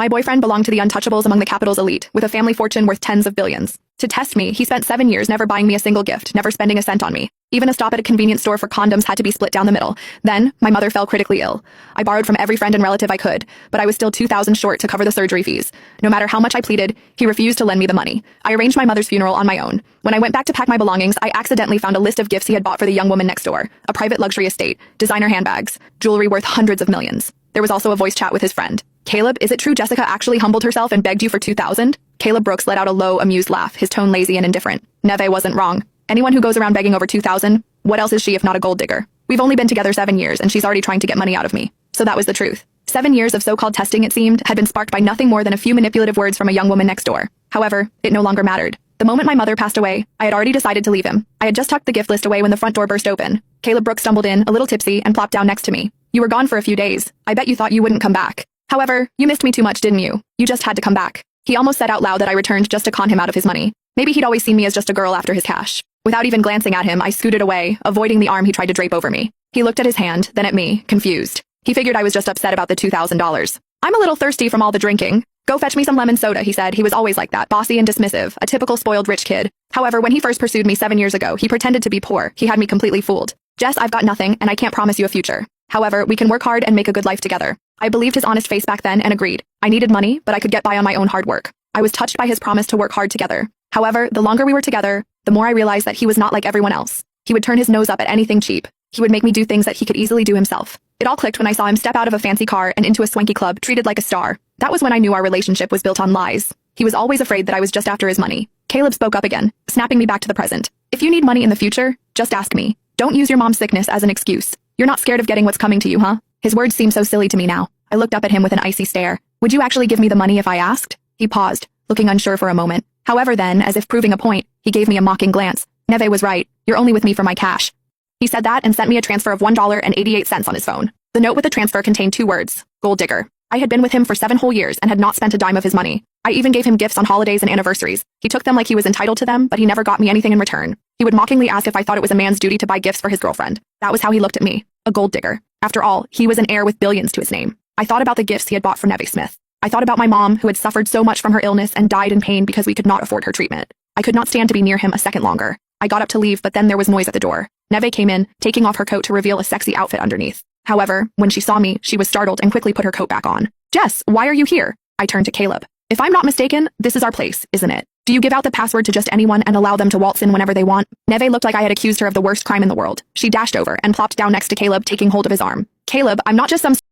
My boyfriend belonged to the untouchables among the capital's elite, with a family fortune worth tens of billions. To test me, he spent 7 years never buying me a single gift, never spending a cent on me. Even a stop at a convenience store for condoms had to be split down the middle. Then, my mother fell critically ill. I borrowed from every friend and relative I could, but I was still $2,000 short to cover the surgery fees. No matter how much I pleaded, he refused to lend me the money. I arranged my mother's funeral on my own. When I went back to pack my belongings, I accidentally found a list of gifts he had bought for the young woman next door. A private luxury estate, designer handbags, jewelry worth hundreds of millions. There was also a voice chat with his friend. Caleb, is it true Jessica actually humbled herself and begged you for $2,000? Caleb Brooks let out a low, amused laugh, his tone lazy and indifferent. Neve wasn't wrong. Anyone who goes around begging over $2,000, what else is she if not a gold digger? We've only been together 7 years and she's already trying to get money out of me. So that was the truth. 7 years of so-called testing, it seemed, had been sparked by nothing more than a few manipulative words from a young woman next door. However, it no longer mattered. The moment my mother passed away, I had already decided to leave him. I had just tucked the gift list away when the front door burst open. Caleb Brooks stumbled in, a little tipsy, and plopped down next to me. You were gone for a few days. I bet you thought you wouldn't come back. However, you missed me too much, didn't you? You just had to come back. He almost said out loud that I returned just to con him out of his money. Maybe he'd always seen me as just a girl after his cash. Without even glancing at him, I scooted away, avoiding the arm he tried to drape over me. He looked at his hand, then at me, confused. He figured I was just upset about the $2,000. I'm a little thirsty from all the drinking. Go fetch me some lemon soda, he said. He was always like that, bossy and dismissive, a typical spoiled rich kid. However, when he first pursued me 7 years ago, he pretended to be poor. He had me completely fooled. Jess, I've got nothing, and I can't promise you a future. However, we can work hard and make a good life together. I believed his honest face back then and agreed. I needed money, but I could get by on my own hard work. I was touched by his promise to work hard together. However, the longer we were together, the more I realized that he was not like everyone else. He would turn his nose up at anything cheap. He would make me do things that he could easily do himself. It all clicked when I saw him step out of a fancy car and into a swanky club, treated like a star. That was when I knew our relationship was built on lies. He was always afraid that I was just after his money. Caleb spoke up again, snapping me back to the present. If you need money in the future, just ask me. Don't use your mom's sickness as an excuse. You're not scared of getting what's coming to you, huh? His words seemed so silly to me now. I looked up at him with an icy stare. Would you actually give me the money if I asked? He paused, looking unsure for a moment. However then, as if proving a point, he gave me a mocking glance. Neve was right. You're only with me for my cash. He said that and sent me a transfer of $1.88 on his phone. The note with the transfer contained 2 words, gold digger. I had been with him for 7 whole years and had not spent a dime of his money. I even gave him gifts on holidays and anniversaries. He took them like he was entitled to them, but he never got me anything in return. He would mockingly ask if I thought it was a man's duty to buy gifts for his girlfriend. That was how he looked at me, a gold digger. After all, he was an heir with billions to his name. I thought about the gifts he had bought for Neve Smith. I thought about my mom, who had suffered so much from her illness and died in pain because we could not afford her treatment. I could not stand to be near him a second longer. I got up to leave, but then there was noise at the door. Neve came in, taking off her coat to reveal a sexy outfit underneath. However, when she saw me, she was startled and quickly put her coat back on. Jess, why are you here? I turned to Caleb. If I'm not mistaken, this is our place, isn't it? Do you give out the password to just anyone and allow them to waltz in whenever they want? Neve looked like I had accused her of the worst crime in the world. She dashed over and plopped down next to Caleb, taking hold of his arm. Caleb, I'm not just some